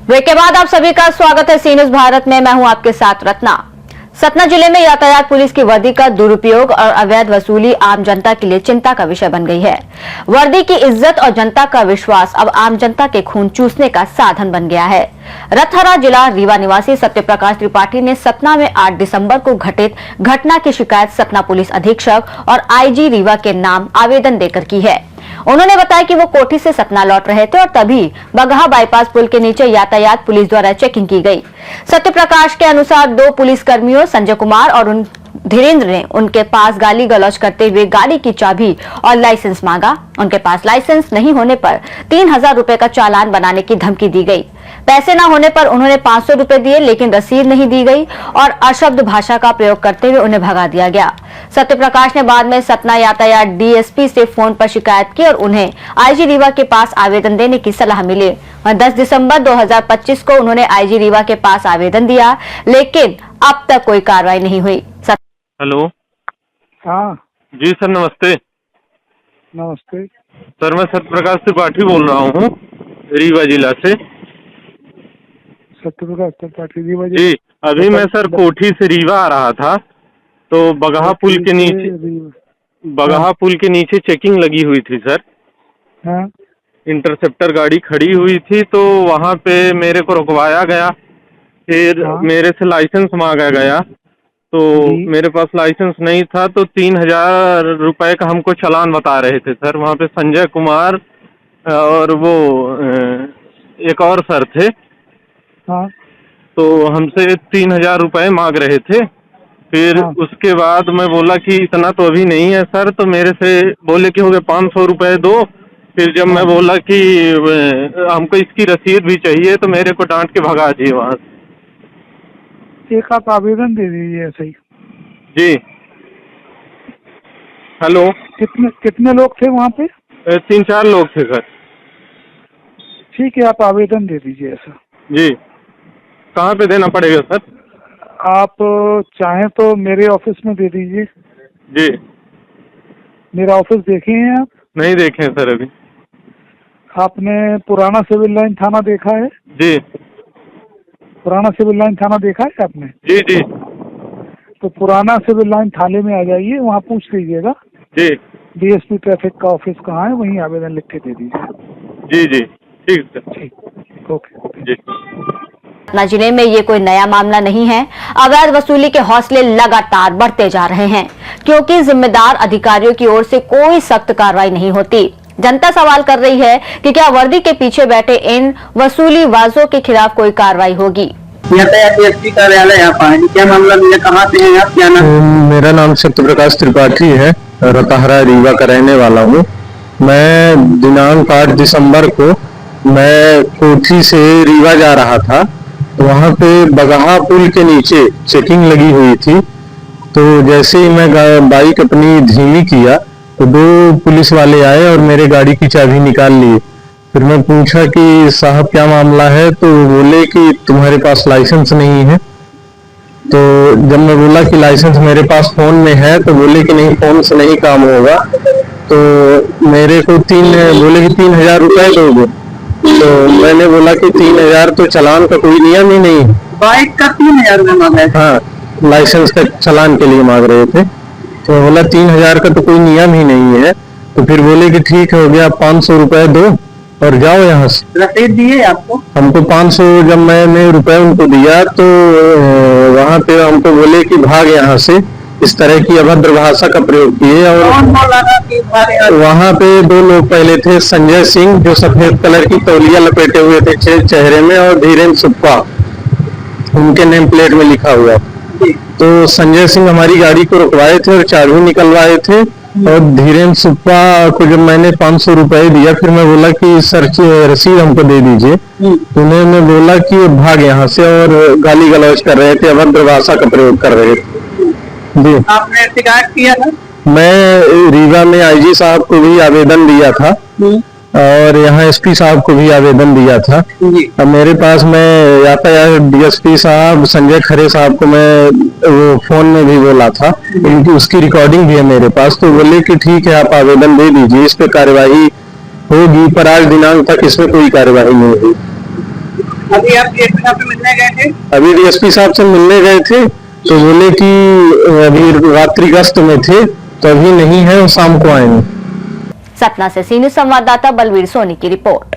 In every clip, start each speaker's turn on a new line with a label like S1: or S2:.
S1: Break के बाद आप सभी का स्वागत है सी न्यूज भारत में। मैं हूं आपके साथ रत्ना। सतना जिले में यातायात पुलिस की वर्दी का दुरुपयोग और अवैध वसूली आम जनता के लिए चिंता का विषय बन गई है। वर्दी की इज्जत और जनता का विश्वास अब आम जनता के खून चूसने का साधन बन गया है। रतहरा जिला रीवा निवासी सत्यप्रकाश त्रिपाठी ने सतना में 8 दिसंबर को घटित घटना की शिकायत सतना पुलिस अधीक्षक और आईजी रीवा के नाम आवेदन देकर की है। उन्होंने बताया कि वो कोठी से सतना लौट रहे थे और तभी बगहा बाईपास पुल के नीचे यातायात पुलिस द्वारा चेकिंग की गई। सत्यप्रकाश के अनुसार 2 पुलिसकर्मियों संजय कुमार और धीरेन्द्र ने उनके पास गाली गलौज करते हुए गाड़ी की चाबी और लाइसेंस मांगा। उनके पास लाइसेंस नहीं होने पर 3000 रुपए का चालान बनाने की धमकी दी गई। पैसे न होने पर उन्होंने 500 रुपए दिए, लेकिन रसीद नहीं दी गई और अशब्द भाषा का प्रयोग करते हुए उन्हें भगा दिया गया। सत्यप्रकाश ने बाद में सतना यातायात डीएसपी से फोन पर शिकायत की और उन्हें आईजी रीवा के पास आवेदन देने की सलाह मिली। 10 दिसंबर 2025 को उन्होंने आईजी रीवा के पास आवेदन दिया, लेकिन अब तक कोई कार्रवाई नहीं हुई।
S2: हेलो।
S3: हाँ
S2: जी सर, नमस्ते।
S3: नमस्ते
S2: सर, मैं सत्यप्रकाश त्रिपाठी बोल रहा हूँ रीवा जिला से।
S3: सत्यप्रकाश त्रिपाठी रीवा
S2: जी, अभी मैं सर कोठी से रीवा आ रहा था तो बगहा पुल के नीचे चेकिंग लगी हुई थी सर।
S3: हाँ।
S2: इंटरसेप्टर गाड़ी खड़ी हुई थी तो वहाँ पे मेरे को रुकवाया गया। फिर मेरे से लाइसेंस मांगा गया तो मेरे पास लाइसेंस नहीं था तो 3000 रुपए का हमको चालान बता रहे थे सर। वहाँ पे संजय कुमार और वो एक और सर थे।
S3: हाँ।
S2: तो हमसे 3000 रुपए मांग रहे थे। फिर उसके बाद मैं बोला कि इतना तो अभी नहीं है सर, तो मेरे से बोले कि हो गए 500 रुपए दो। फिर जब मैं बोला कि हमको इसकी रसीद भी चाहिए तो मेरे को डांट के भगा दिए वहाँ से।
S3: एक आप आवेदन दे दीजिए ऐसे ही।
S2: जी। हेलो।
S3: कितने लोग थे वहाँ पे?
S2: 3-4 लोग थे सर।
S3: ठीक है, आप आवेदन दे दीजिए ऐसा।
S2: जी। कहाँ पे देना पड़ेगा सर?
S3: आप चाहें तो मेरे ऑफिस में दे दीजिए।
S2: जी।
S3: मेरा ऑफिस देखे हैं आप?
S2: नहीं देखे हैं सर अभी।
S3: आपने पुराना सिविल लाइन थाना देखा है?
S2: जी।
S3: पुराना सिविल लाइन थाना देखा है आपने?
S2: जी जी।
S3: तो पुराना सिविल लाइन थाने में आ जाइए, वहाँ पूछ लीजिएगा
S2: जी
S3: डीएसपी ट्रैफिक का ऑफिस कहाँ है, वहीं आवेदन लिख के दे दीजिए।
S2: जी जी, ठीक सर।
S3: ठीक, ओके जी।
S1: सतना जिले में ये कोई नया मामला नहीं है। अवैध वसूली के हौसले लगातार बढ़ते जा रहे हैं क्योंकि जिम्मेदार अधिकारियों की ओर से कोई सख्त कार्रवाई नहीं होती। जनता सवाल कर रही है कि क्या वर्दी के पीछे बैठे इन वसूलीबाजों के खिलाफ कोई कार्रवाई होगी।
S4: यातायात एसपी कार्यालय यहाँ पर क्या मामला मिला, कहाँ से हैं आप, क्या नाम?
S5: मेरा नाम सत्यप्रकाश त्रिपाठी है, रतहरा रीवा का रहने वाला हूँ। मैं दिनांक 8 दिसंबर को मैं कोठी से रीवा जा रहा था, वहाँ पे बगहा पुल के नीचे चेकिंग लगी हुई थी। तो जैसे ही मैं बाइक अपनी धीमी किया तो 2 पुलिस वाले आए और मेरे गाड़ी की चाबी निकाल ली। फिर मैं पूछा कि साहब क्या मामला है, तो बोले कि तुम्हारे पास लाइसेंस नहीं है। तो जब मैं बोला कि लाइसेंस मेरे पास फोन में है तो बोले कि नहीं, फोन से नहीं काम होगा। तो मेरे को बोले कि 3000 रुपए दोगे। तो मैंने बोला कि 3000 तो चालान का कोई नियम ही नहीं।
S4: बाइक का 3000 रुपए मांगा?
S5: हाँ, लाइसेंस का चालान के लिए मांग रहे थे। तो बोला 3000 का तो कोई नियम ही नहीं है। तो फिर बोले कि ठीक हो गया, 500 रुपए दो और जाओ यहाँ से।
S4: रसीद दिए आपको? हमको
S5: 500 जब मैंने रुपए उनको दिया तो वहाँ पे हमको बोले कि भाग यहाँ से, इस तरह की अभद्र भाषा का प्रयोग किए। और वहाँ पे 2 लोग पहले थे, संजय सिंह जो सफेद कलर की तौलिया लपेटे हुए थे चेहरे में, और धीरेन्द्र सुप्पा उनके नेम प्लेट में लिखा हुआ। तो संजय सिंह हमारी गाड़ी को रुकवाए थे और चाबी निकलवाए थे। और धीरेन्द्र सुप्पा को जब मैंने 500 रुपए दिया, फिर मैं बोला कि सर रसीद हमको दे दीजिए। तो उन्होंने बोला कि भाग यहाँ से, और गाली गलौज कर रहे थे, अभद्र भाषा का प्रयोग कर रहे थे। जी।
S4: आपने शिकायत किया था?
S5: मैं रीवा में आईजी साहब को भी आवेदन दिया था और यहाँ एसपी साहब को भी आवेदन दिया था।
S4: जी।
S5: अब मेरे पास मैं यातायात डीएसपी साहब संजय खरे साहब को मैं वो फोन में भी बोला था, उनकी उसकी रिकॉर्डिंग भी है मेरे पास। तो बोले कि ठीक है, आप आवेदन दे दीजिए, इस पे कार्यवाही होगी, पर आज दिनांक तक इसमें कोई कार्यवाही नहीं हुई।
S4: अभी आप डीएसपी साहब से मिलने गए थे?
S5: अभी डीएसपी साहब से मिलने गए थे तो बोले कि अभी रात्रि गश्त में थे तो अभी नहीं है, वो शाम को आएंगे।
S1: सतना से सी न्यूज संवाददाता बलवीर सोनी की रिपोर्ट।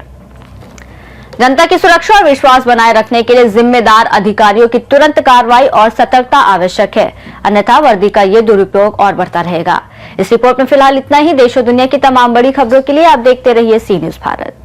S1: जनता की सुरक्षा और विश्वास बनाए रखने के लिए जिम्मेदार अधिकारियों की तुरंत कार्रवाई और सतर्कता आवश्यक है, अन्यथा वर्दी का ये दुरुपयोग और बढ़ता रहेगा। इस रिपोर्ट में फिलहाल इतना ही। देश और दुनिया की तमाम बड़ी खबरों के लिए आप देखते रहिए सी न्यूज भारत।